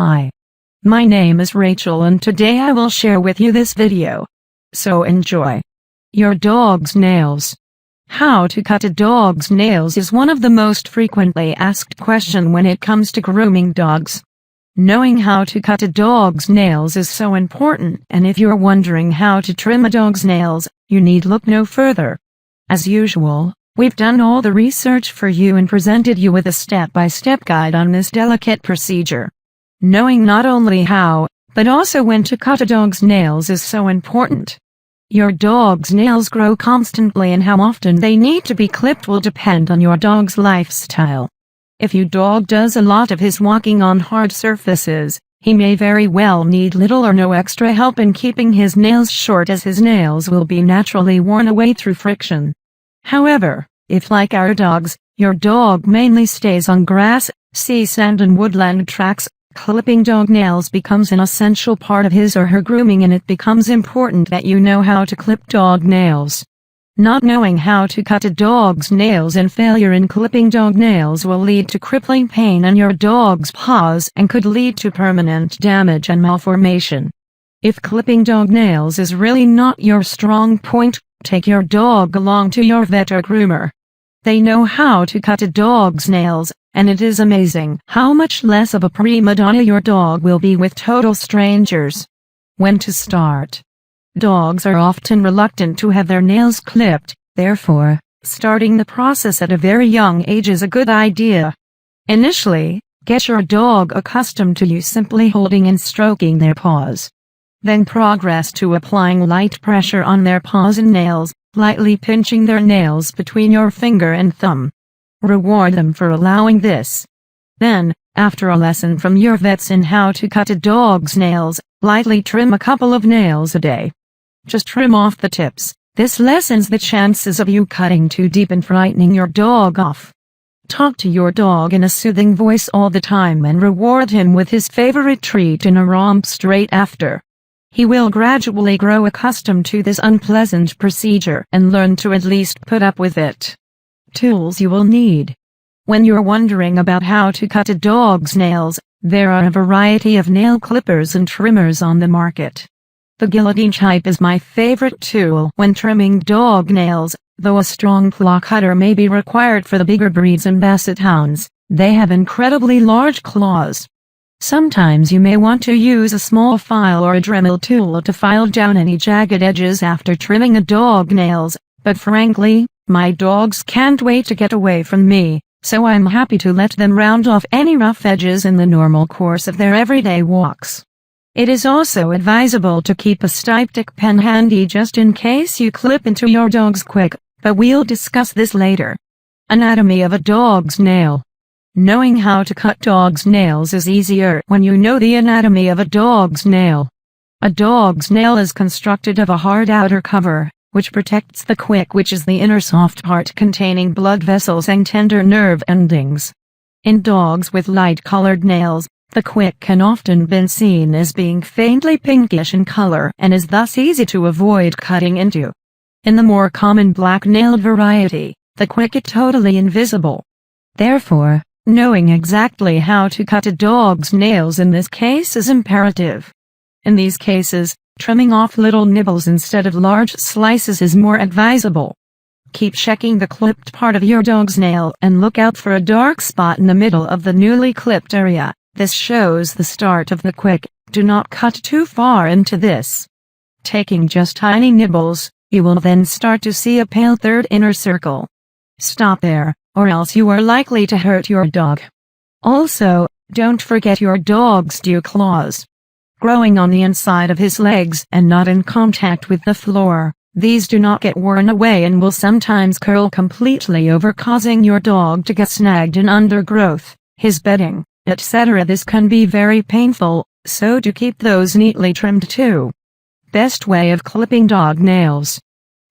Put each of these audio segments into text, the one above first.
Hi. My name is Rachel and today I will share with you this video. So enjoy. Your dog's nails. How to cut a dog's nails is one of the most frequently asked questions when it comes to grooming dogs. Knowing how to cut a dog's nails is so important, and if you're wondering how to trim a dog's nails, you need look no further. As usual, we've done all the research for you and presented you with a step-by-step guide on this delicate procedure. Knowing not only how, but also when to cut a dog's nails is so important. Your dog's nails grow constantly and how often they need to be clipped will depend on your dog's lifestyle. If your dog does a lot of his walking on hard surfaces, he may very well need little or no extra help in keeping his nails short, as his nails will be naturally worn away through friction. However, if like our dogs, your dog mainly stays on grass, sea sand and woodland tracks, clipping dog nails becomes an essential part of his or her grooming, and it becomes important that you know how to clip dog nails. Not knowing how to cut a dog's nails and failure in clipping dog nails will lead to crippling pain on your dog's paws and could lead to permanent damage and malformation. If clipping dog nails is really not your strong point, take your dog along to your vet or groomer. They know how to cut a dog's nails, and it is amazing how much less of a prima donna your dog will be with total strangers. When to start? Dogs are often reluctant to have their nails clipped, therefore, starting the process at a very young age is a good idea. Initially, get your dog accustomed to you simply holding and stroking their paws. Then progress to applying light pressure on their paws and nails, lightly pinching their nails between your finger and thumb. Reward them for allowing this. Then, after a lesson from your vets in how to cut a dog's nails, lightly trim a couple of nails a day. Just trim off the tips. This lessens the chances of you cutting too deep and frightening your dog off. Talk to your dog in a soothing voice all the time and reward him with his favorite treat in a romp straight after. He will gradually grow accustomed to this unpleasant procedure and learn to at least put up with it. Tools you will need. When you're wondering about how to cut a dog's nails, there are a variety of nail clippers and trimmers on the market. The guillotine type is my favorite tool when trimming dog nails, though a strong claw cutter may be required for the bigger breeds and basset hounds. They have incredibly large claws. Sometimes you may want to use a small file or a Dremel tool to file down any jagged edges after trimming a dog nails, but frankly, my dogs can't wait to get away from me, so I'm happy to let them round off any rough edges in the normal course of their everyday walks. It is also advisable to keep a styptic pen handy just in case you clip into your dog's quick, but we'll discuss this later. Anatomy of a dog's nail. Knowing how to cut dog's nails is easier when you know the anatomy of a dog's nail. A dog's nail is constructed of a hard outer cover, which protects the quick, which is the inner soft part containing blood vessels and tender nerve endings. In dogs with light-colored nails, the quick can often be seen as being faintly pinkish in color and is thus easy to avoid cutting into. In the more common black-nailed variety, the quick is totally invisible. Therefore, knowing exactly how to cut a dog's nails in this case is imperative. In these cases, trimming off little nibbles instead of large slices is more advisable. Keep checking the clipped part of your dog's nail and look out for a dark spot in the middle of the newly clipped area. This shows the start of the quick. Do not cut too far into this. Taking just tiny nibbles, you will then start to see a pale third inner circle. Stop there, or else you are likely to hurt your dog. Also, don't forget your dog's dew claws. Growing on the inside of his legs and not in contact with the floor, these do not get worn away and will sometimes curl completely over, causing your dog to get snagged in undergrowth, his bedding, etc. This can be very painful, so do keep those neatly trimmed too. Best way of clipping dog nails.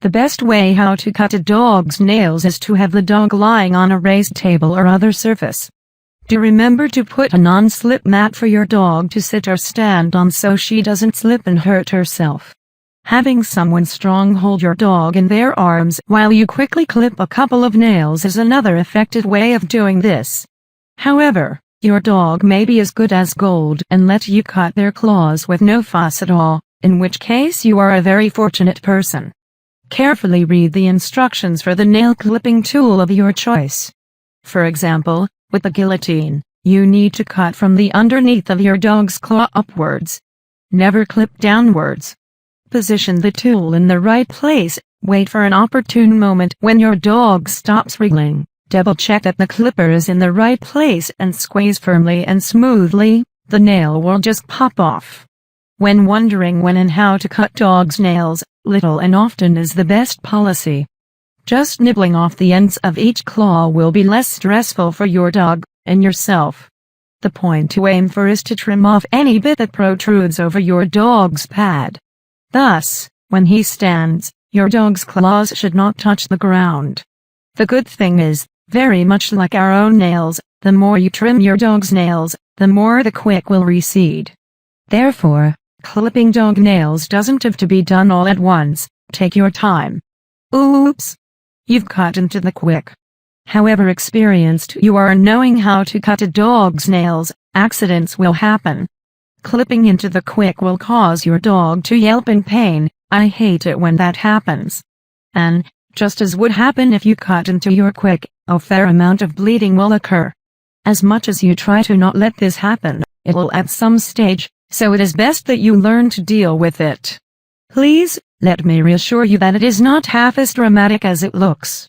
The best way how to cut a dog's nails is to have the dog lying on a raised table or other surface. Do remember to put a non-slip mat for your dog to sit or stand on so she doesn't slip and hurt herself. Having someone strong hold your dog in their arms while you quickly clip a couple of nails is another effective way of doing this. However, Your dog may be as good as gold and let you cut their claws with no fuss at all, in which case you are a very fortunate person. Carefully read the instructions for the nail clipping tool of your choice. For example, with the guillotine, you need to cut from the underneath of your dog's claw upwards. Never clip downwards. Position the tool in the right place, wait for an opportune moment when your dog stops wriggling, double check that the clipper is in the right place and squeeze firmly and smoothly, the nail will just pop off. When wondering when and how to cut dogs' nails, little and often is the best policy. Just nibbling off the ends of each claw will be less stressful for your dog and yourself. The point to aim for is to trim off any bit that protrudes over your dog's pad. Thus, when he stands, your dog's claws should not touch the ground. The good thing is, very much like our own nails, the more you trim your dog's nails, the more the quick will recede. Therefore, clipping dog nails doesn't have to be done all at once. Take your time. Oops! You've cut into the quick. However experienced you are in knowing how to cut a dog's nails, accidents will happen. Clipping into the quick will cause your dog to yelp in pain. I hate it when that happens. And, just as would happen if you cut into your quick, a fair amount of bleeding will occur. As much as you try to not let this happen, it will at some stage, so it is best that you learn to deal with it. Please, let me reassure you that it is not half as dramatic as it looks.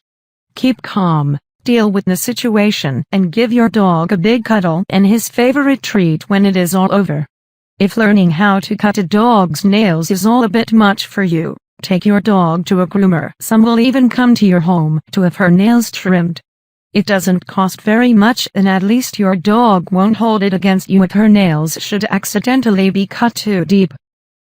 Keep calm, deal with the situation, and give your dog a big cuddle and his favorite treat when it is all over. If learning how to cut a dog's nails is all a bit much for you, take your dog to a groomer. Some will even come to your home to have her nails trimmed. It doesn't cost very much, and at least your dog won't hold it against you if her nails should accidentally be cut too deep.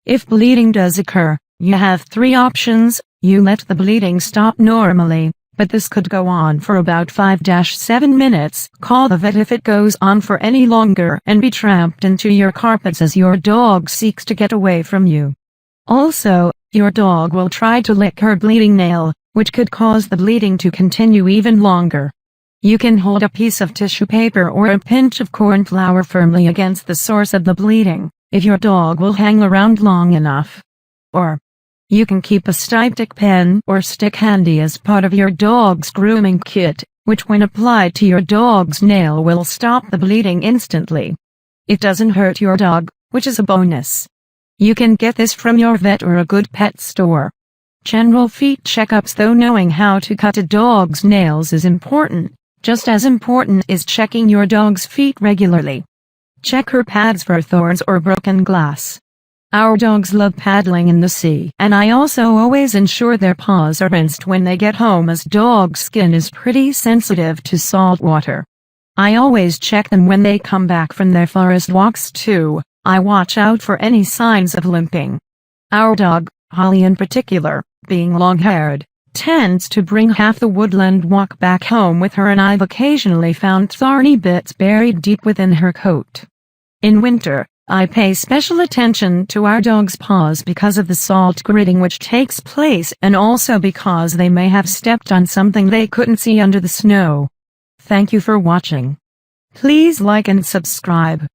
If bleeding does occur, you have three options. You let the bleeding stop normally, but this could go on for about 5-7 minutes. Call the vet if it goes on for any longer, and be tramped into your carpets as your dog seeks to get away from you. Also, your dog will try to lick her bleeding nail, which could cause the bleeding to continue even longer. You can hold a piece of tissue paper or a pinch of corn flour firmly against the source of the bleeding, if your dog will hang around long enough. Or, you can keep a styptic pen or stick handy as part of your dog's grooming kit, which when applied to your dog's nail will stop the bleeding instantly. It doesn't hurt your dog, which is a bonus. You can get this from your vet or a good pet store. General feet checkups. Though knowing how to cut a dog's nails is important, just as important is checking your dog's feet regularly. Check her pads for thorns or broken glass. Our dogs love paddling in the sea, and I also always ensure their paws are rinsed when they get home, as dog skin is pretty sensitive to salt water. I always check them when they come back from their forest walks too. I watch out for any signs of limping. Our dog, Holly in particular, being long-haired, tends to bring half the woodland walk back home with her, and I've occasionally found thorny bits buried deep within her coat. In winter, I pay special attention to our dog's paws because of the salt gritting which takes place, and also because they may have stepped on something they couldn't see under the snow. Thank you for watching. Please like and subscribe.